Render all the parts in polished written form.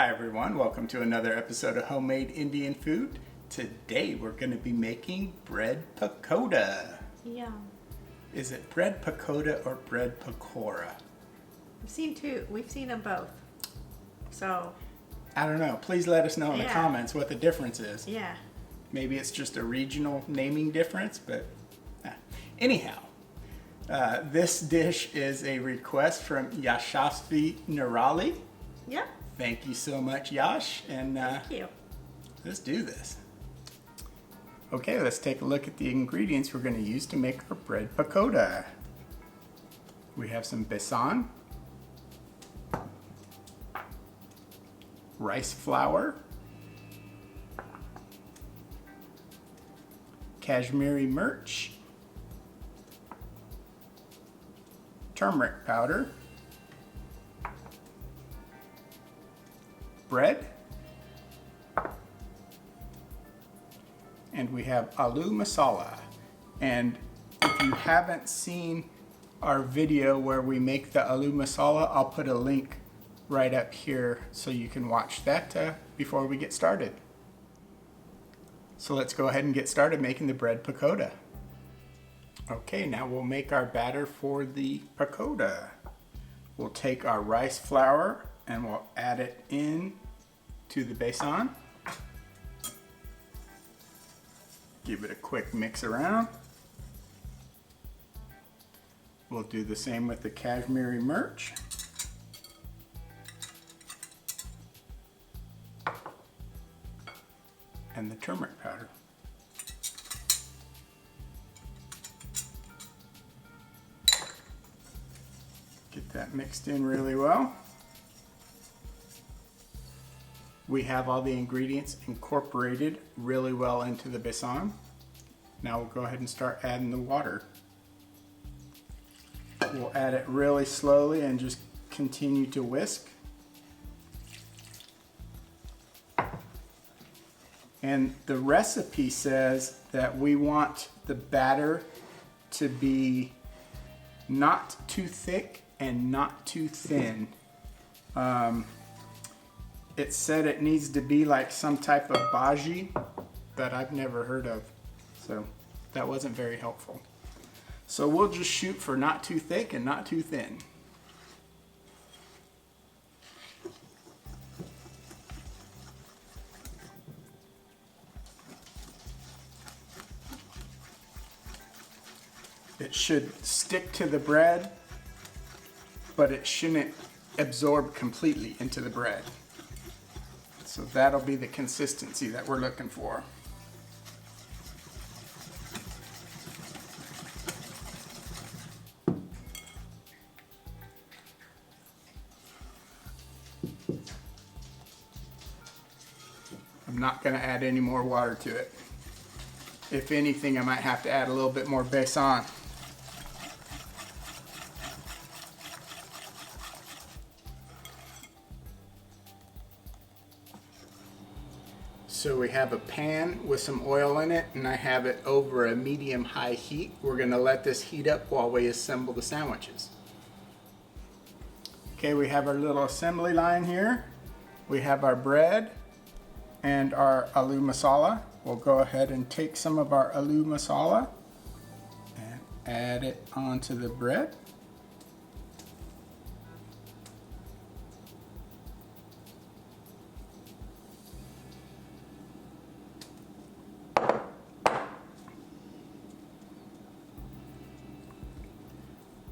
Hi everyone, welcome to another episode of Homemade Indian Food. Today we're going to be making bread pakoda. Yum. Is it bread pakoda or bread pakora? We've seen them both. So, I don't know. Please let us know in the comments what the difference is. yeah. Maybe it's just a regional naming difference, but anyhow. This dish is a request from Yashasvi Nerali. Yep. Thank you so much, Yash. And Thank you. let's do this. Okay, let's take a look at the ingredients we're going to use to make our bread pakoda. We have some besan, rice flour, Kashmiri mirch, turmeric powder, bread, and we have Aloo Masala. And if you haven't seen our video where we make the Aloo Masala, I'll put a link right up here so you can watch that before we get started. So let's go ahead and get started making the bread pakoda. Okay, now we'll make our batter for the pakoda. We'll take our rice flour and we'll add it in to the besan. Give it a quick mix around. We'll do the same with the Kashmiri mirch. And the turmeric powder. Get that mixed in really well. We have all the ingredients incorporated really well into the besan. Now we'll go ahead and start adding the water. We'll add it really slowly and just continue to whisk. And the recipe says that we want the batter to be not too thick and not too thin. It said it needs to be like some type of bhaji that I've never heard of. So that wasn't very helpful. So we'll just shoot for not too thick and not too thin. It should stick to the bread, but it shouldn't absorb completely into the bread. So that'll be the consistency that we're looking for. I'm not going to add any more water to it. If anything, I might have to add a little bit more besan. So we have a pan with some oil in it, and I have it over a medium-high heat. We're going to let this heat up while we assemble the sandwiches. Okay, we have our little assembly line here. We have our bread and our aloo masala. We'll go ahead and take some of our aloo masala and add it onto the bread.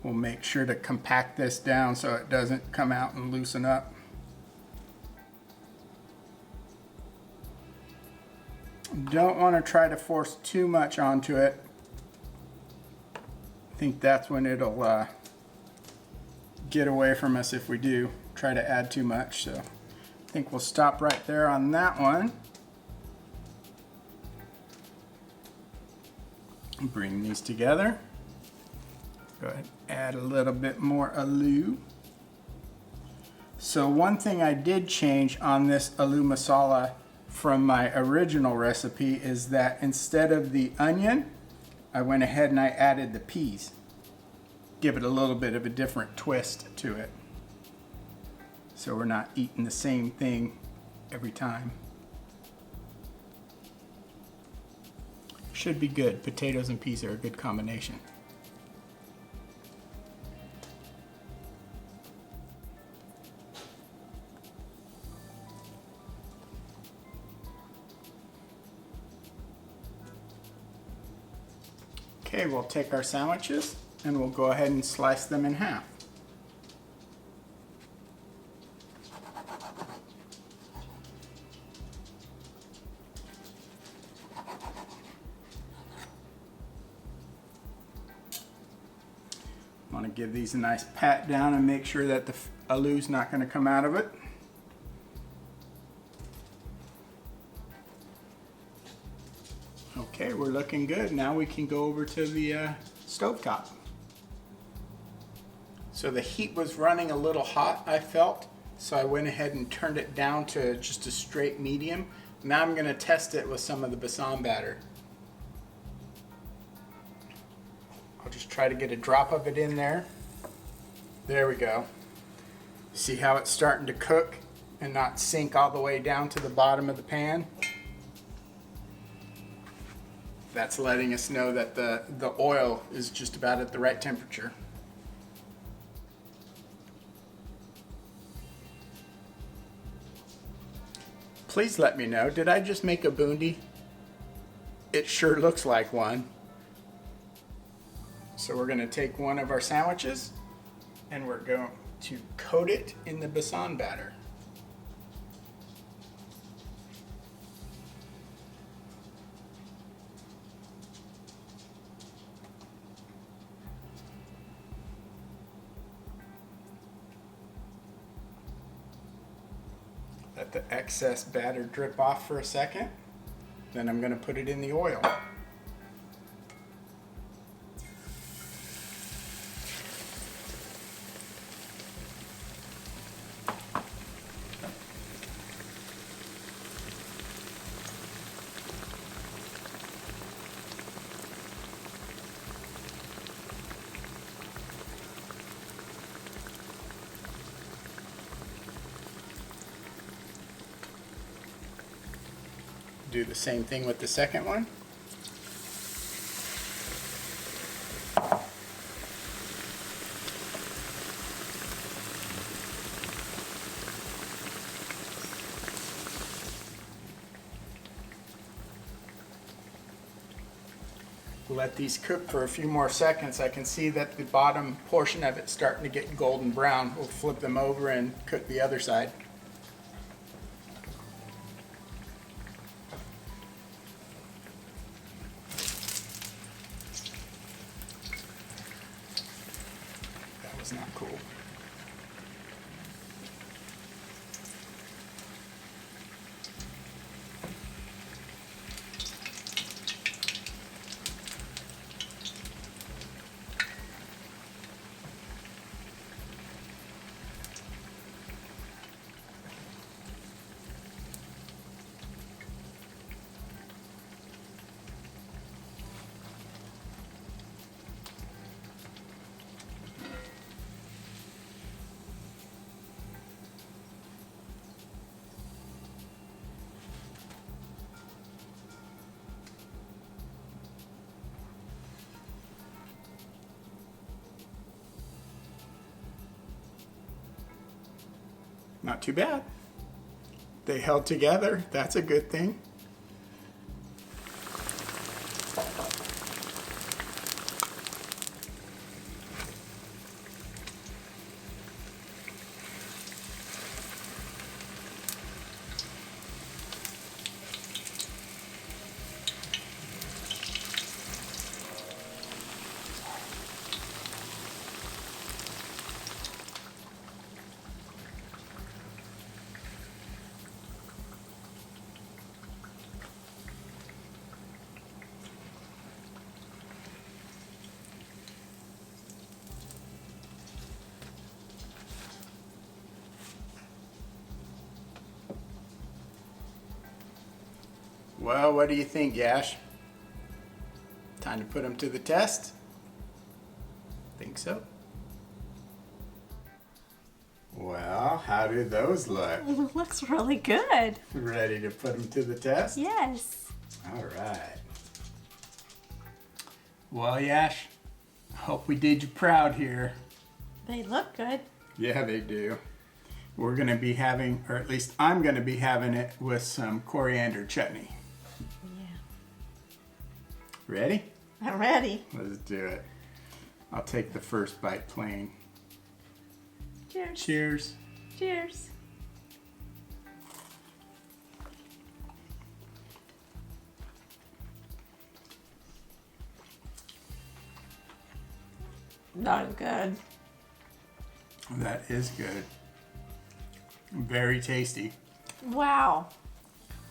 We'll make sure to compact this down so it doesn't come out and loosen up. Don't want to try to force too much onto it. I think that's when it'll get away from us if we do try to add too much. So I think we'll stop right there on that one. Bring these together. Go ahead, add a little bit more aloo. So one thing I did change on this aloo masala from my original recipe is that instead of the onion, I went ahead and I added the peas. Give it a little bit of a different twist to it. so we're not eating the same thing every time. Should be good. Potatoes and peas are a good combination. Okay, we'll take our sandwiches and we'll go ahead and slice them in half. I want to give these a nice pat down and make sure that the aloo's not going to come out of it. Okay, we're looking good. Now we can go over to the stovetop. So the heat was running a little hot, I felt, so I went ahead and turned it down to just a straight medium. Now I'm going to test it with some of the besan batter. I'll just try to get a drop of it in there. There we go. See how it's starting to cook and not sink all the way down to the bottom of the pan? That's letting us know that the oil is just about at the right temperature. Please let me know, did I just make a bundi? It sure looks like one. So we're going to take one of our sandwiches and we're going to coat it in the besan batter. Let the excess batter drip off for a second. Then I'm going to put it in the oil. Do the same thing with the second one. Let these cook for a few more seconds. I can see that the bottom portion of it's starting to get golden brown. We'll flip them over and cook the other side. Not cool. Not too bad. They held together. That's a good thing. Well, what do you think, Yash? Time to put them to the test? Think so? Well, how do those look? Looks really good. Ready to put them to the test? Yes. All right. Well, Yash, hope we did you proud here. They look good. Yeah, they do. We're going to be having, or at least I'm going to be having it with some coriander chutney. Yeah. Ready? I'm ready. Let's do it. I'll take the first bite plain. Cheers. Cheers. Cheers. That is good. That is good. Very tasty. Wow.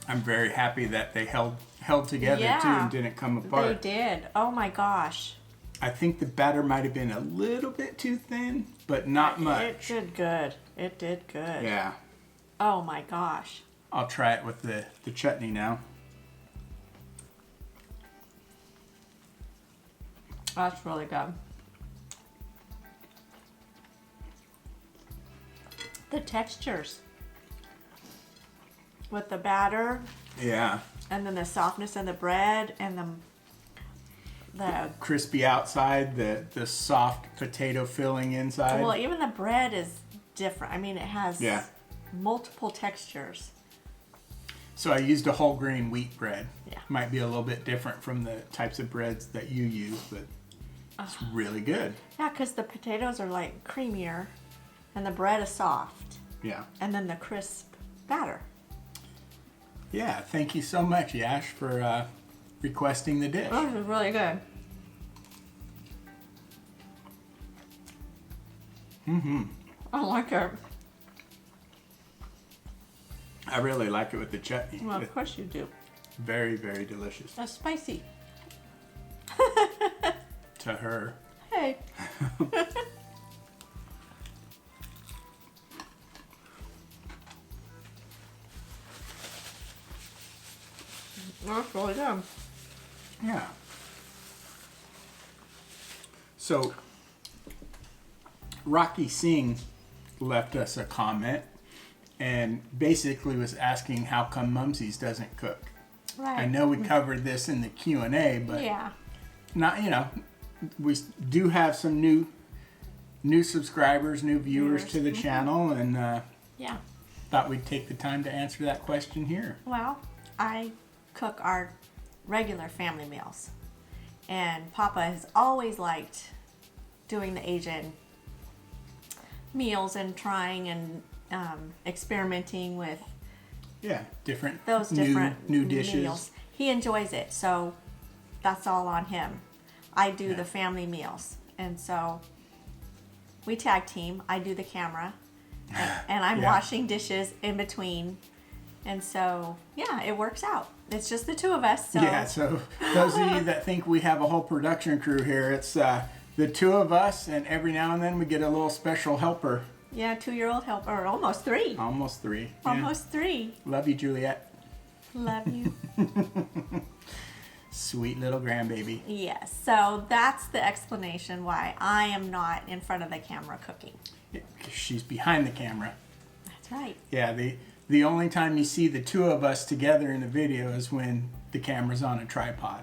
I'm very happy that they held together too Yeah. and didn't come apart. They did. Oh my gosh. I think the batter might have been a little bit too thin, but not much. It did good. It did good. Yeah. Oh my gosh. I'll try it with the chutney now. That's really good. The textures with the batter Yeah. and then the softness in the bread and the Crispy outside, the soft potato filling inside. well, even the bread is different. I mean, it has Yeah. multiple textures. So I used a whole grain wheat bread. Yeah. Might be a little bit different from the types of breads that you use, but it's really good. Yeah, because the potatoes are like creamier and the bread is soft. Yeah. And then the crisp batter. Yeah, thank you so much, Yash, for requesting the dish. Oh, this is really good. Mm-hmm. I like it. I really like it with the chutney. Well, It's of course you do. very, very delicious. That's spicy. To her. Hey. That's really good. Yeah. So, Rocky Singh left us a comment and basically was asking how come Mumzies doesn't cook. Right. I know we covered this in the Q&A, but Yeah. not, we do have some new subscribers, new viewers to the channel, and Yeah. thought we'd take the time to answer that question here. Well, I cook our regular family meals. And Papa has always liked doing the Asian meals and trying and experimenting with Yeah, different those different new dishes. meals. He enjoys it, so that's all on him. I do Yeah. the family meals, and so we tag team. I do the camera, and I'm Yeah. washing dishes in between, and so yeah, it works out. It's just the two of us. So Yeah, so those of you that think we have a whole production crew here, it's the two of us, and every now and then we get a little special helper. yeah, 2-year-old helper, or almost 3. Almost 3. Yeah. Almost 3. Love you, Juliet. Love you. Sweet little grandbaby. Yes, so that's the explanation why I am not in front of the camera cooking. Yeah, 'cause she's behind the camera. That's right. Yeah, the only time you see the two of us together in a video is when the camera's on a tripod.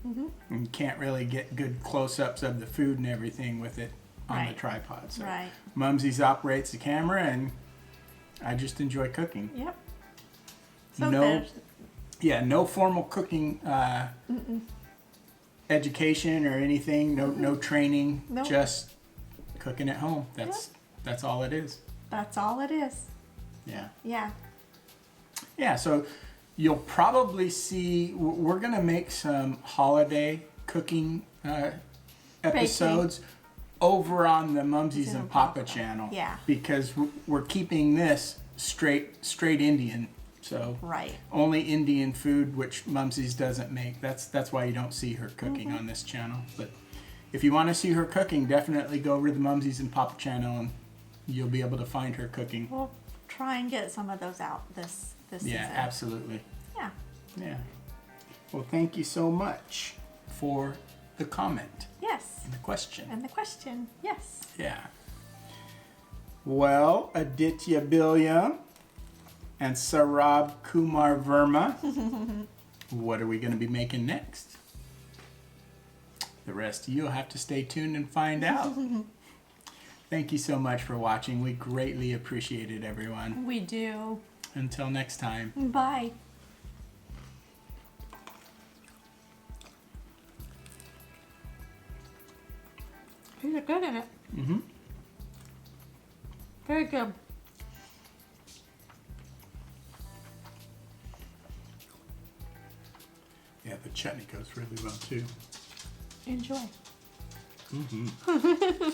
Mm-hmm. And you can't really get good close-ups of the food and everything with it on the Right. tripod. So Right. Mumzies operates the camera, and I just enjoy cooking. Yep. So No- there's Yeah, no formal cooking education or anything. No training. Nope. Just cooking at home. That's all it is. that's all it is. Yeah. Yeah. Yeah. So you'll probably see. We're gonna make some holiday cooking episodes over on the Mumzies and Papa channel. Yeah. Because we're keeping this straight Indian. So Right. only Indian food, which Mumsies doesn't make. That's why you don't see her cooking on this channel. But if you want to see her cooking, definitely go over to the Mumsies and Papa channel, and you'll be able to find her cooking. We'll try and get some of those out this Yeah, season. absolutely. Yeah. Yeah. Well, thank you so much for the comment Yes. and the question. And the question, yes. Yeah. Well, Aditya Billiam and Sarab Kumar Verma, what are we going to be making next? The rest of you will have to stay tuned and find out. Thank you so much for watching. We greatly appreciate it, everyone. We do. Until next time. Bye. These are good in it. Mm-hmm. Very good. Yeah, the chutney goes really well too. Enjoy. Mm-hmm.